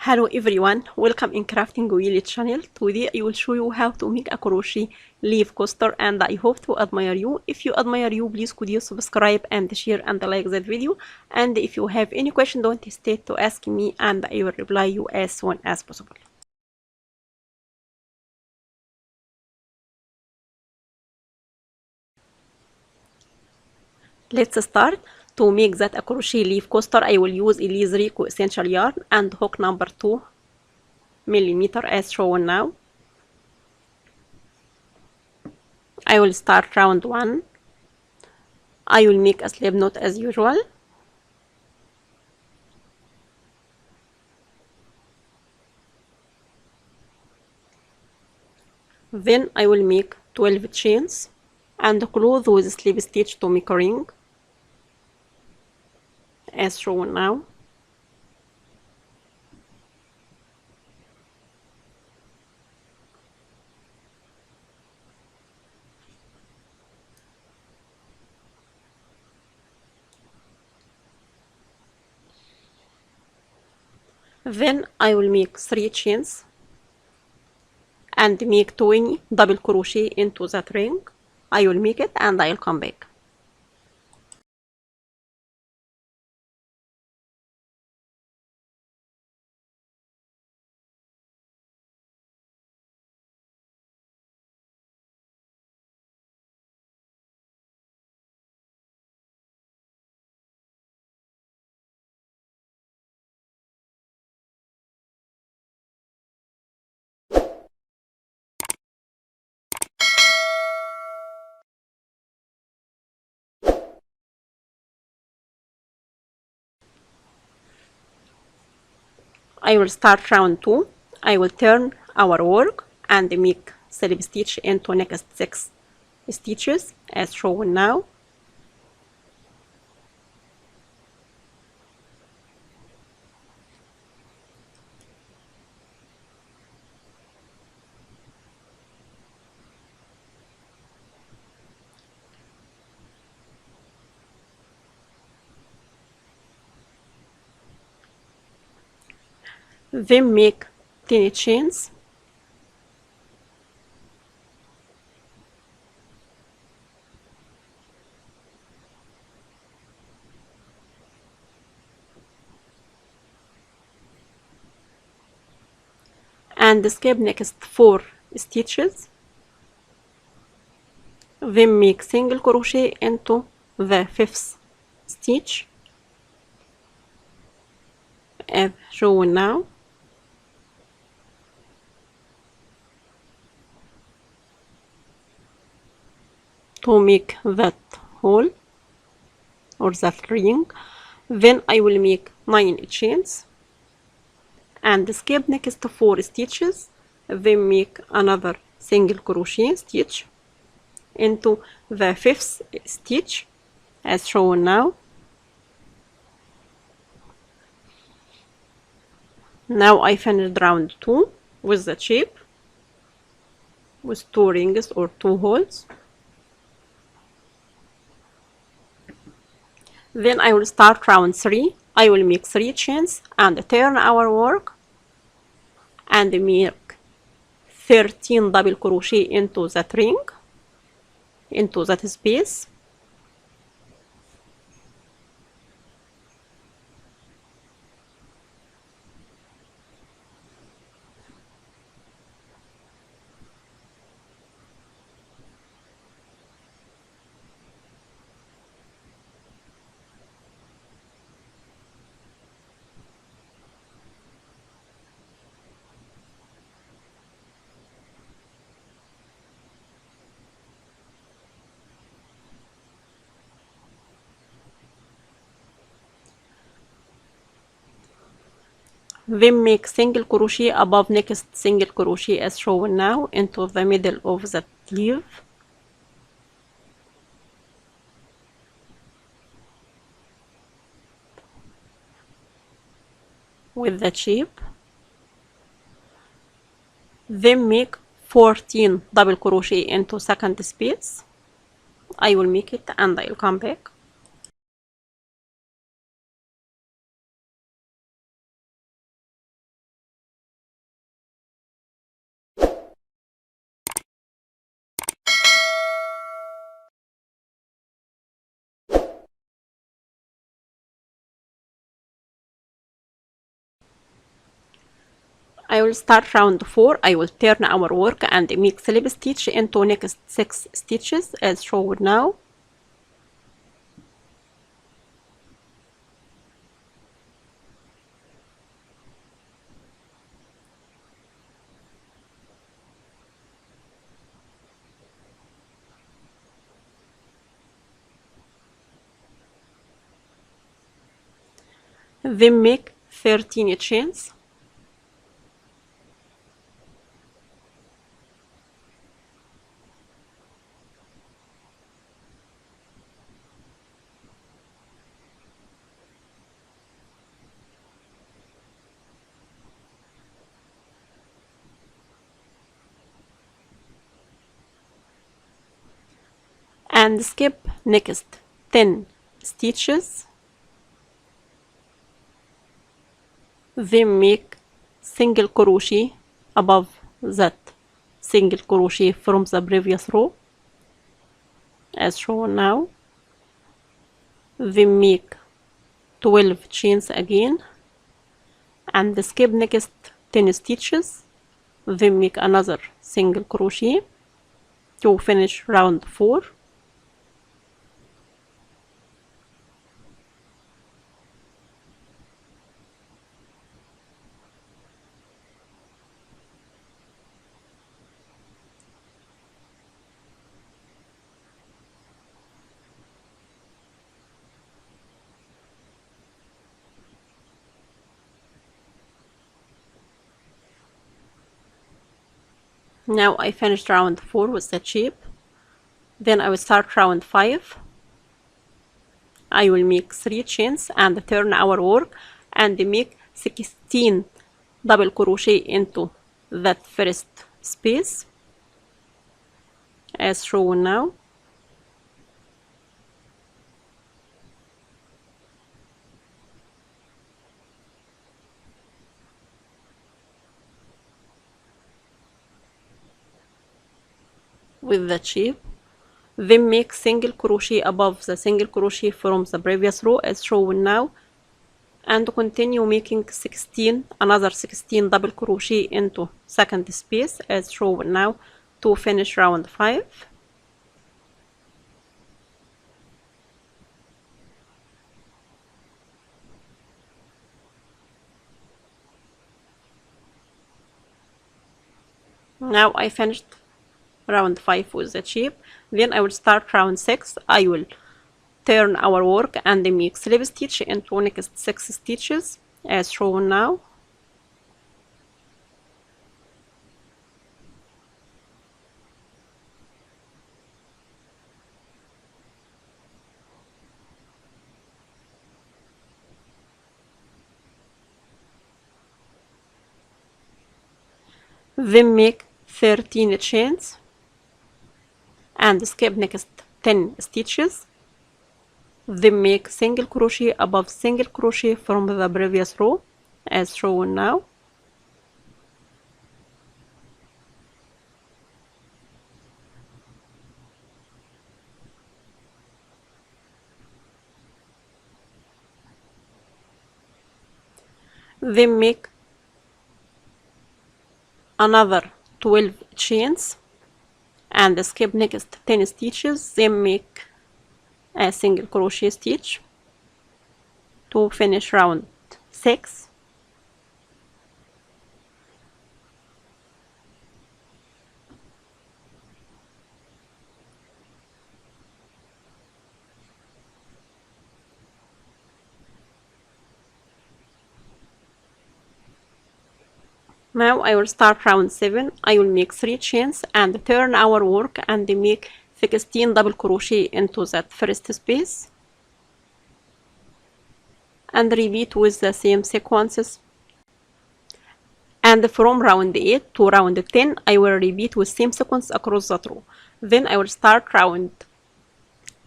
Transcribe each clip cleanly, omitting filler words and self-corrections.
Hello everyone, welcome in craftingwheel channel. Today I will show you how to make a crochet leaf coaster and I hope to admire you. If you admire you, please could you subscribe and share and like that video, and if you have any question don't hesitate to ask me and I will reply you as soon as possible. Let's start. To make that a crochet leaf coaster, I will use Elise essential yarn and hook number 2 millimeter as shown now. I will start round 1. I will make a slip knot as usual. Then I will make 12 chains and close with slip stitch to make a ring as shown now. Then I will make 3 chains and make 20 double crochet into that ring. I will make it and I'll come back. I will start round 2. I will turn our work and make slip stitch into next 6 stitches as shown now. Then make 10 chains and skip next 4 stitches. Then make single crochet into the 5th stitch as shown now. To make that hole or that ring. Then I will make 9 chains and skip next 4 stitches. Then make another single crochet stitch into the 5th stitch as shown now. Now I finished round 2 with the shape with 2 rings or 2 holes. Then I will start round 3. I will make 3 chains and turn our work and make 13 double crochet into that ring, into that space. Then make single crochet above next single crochet as shown now into the middle of the leaf. With the shape. Then make 14 double crochet into second space. I will make it and I will come back. I will start round 4. I will turn our work and make slip stitch into next 6 stitches as shown now. Then make 13 chains. And skip next 10 stitches. Then make single crochet above that single crochet from the previous row as shown now. Then make 12 chains again and skip next 10 stitches. Then make another single crochet to finish round 4. Now I finished round 4 with the shape. Then I will start round 5. I will make 3 chains and turn our work and make 16 double crochet into that first space as shown now. With the shape, then make single crochet above the single crochet from the previous row as shown now, and continue making another 16 double crochet into second space as shown now to finish round 5. Now I finished round 5 with the shape. Then I will start round 6. I will turn our work and make slip stitch into next 6 stitches as shown now. Then make 13 chains and skip next 10 stitches. Then make single crochet above single crochet from the previous row as shown now. Then make another 12 chains and skip next 10 stitches. Then make a single crochet stitch to finish round 6. Now I will start round 7. I will make 3 chains and turn our work and make 16 double crochet into that first space and repeat with the same sequences. And from round 8 to round 10 I will repeat with same sequence across that row. Then I will start round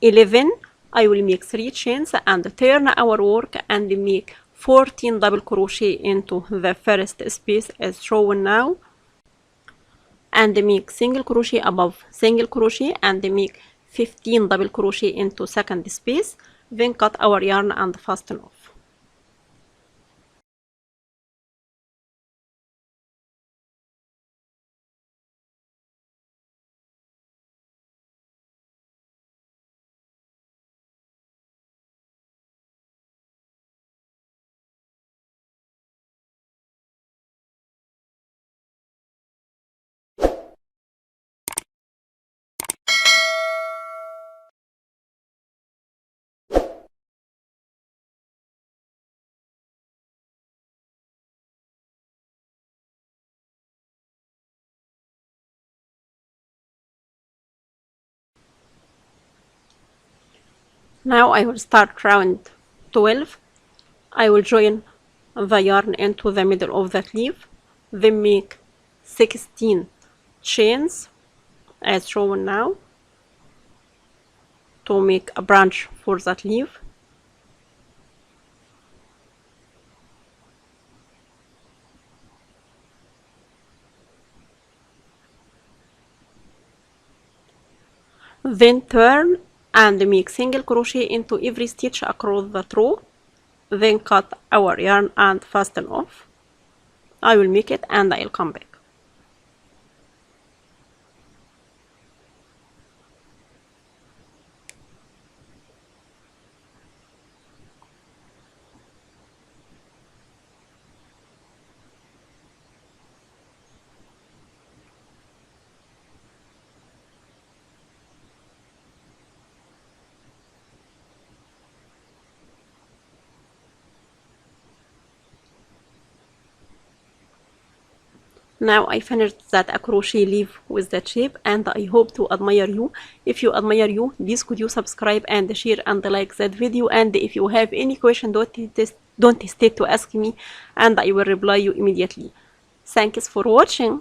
11. I will make 3 chains and turn our work and make 14 double crochet into the first space as shown now, and make single crochet above single crochet and make 15 double crochet into second space. Then cut our yarn and fasten off. Now I will start round 12. I will join the yarn into the middle of the sleeve, then make 16 chains as shown now to make a branch for the sleeve. Then turn and make single crochet into every stitch across the row. Then cut our yarn and fasten off. I will make it and I'll come back. Now I finished that a crochet leaf with that shape, and I hope to admire you. If you admire you, please could you subscribe and share and like that video, and if you have any question, don't hesitate to ask me and I will reply you immediately. Thanks for watching.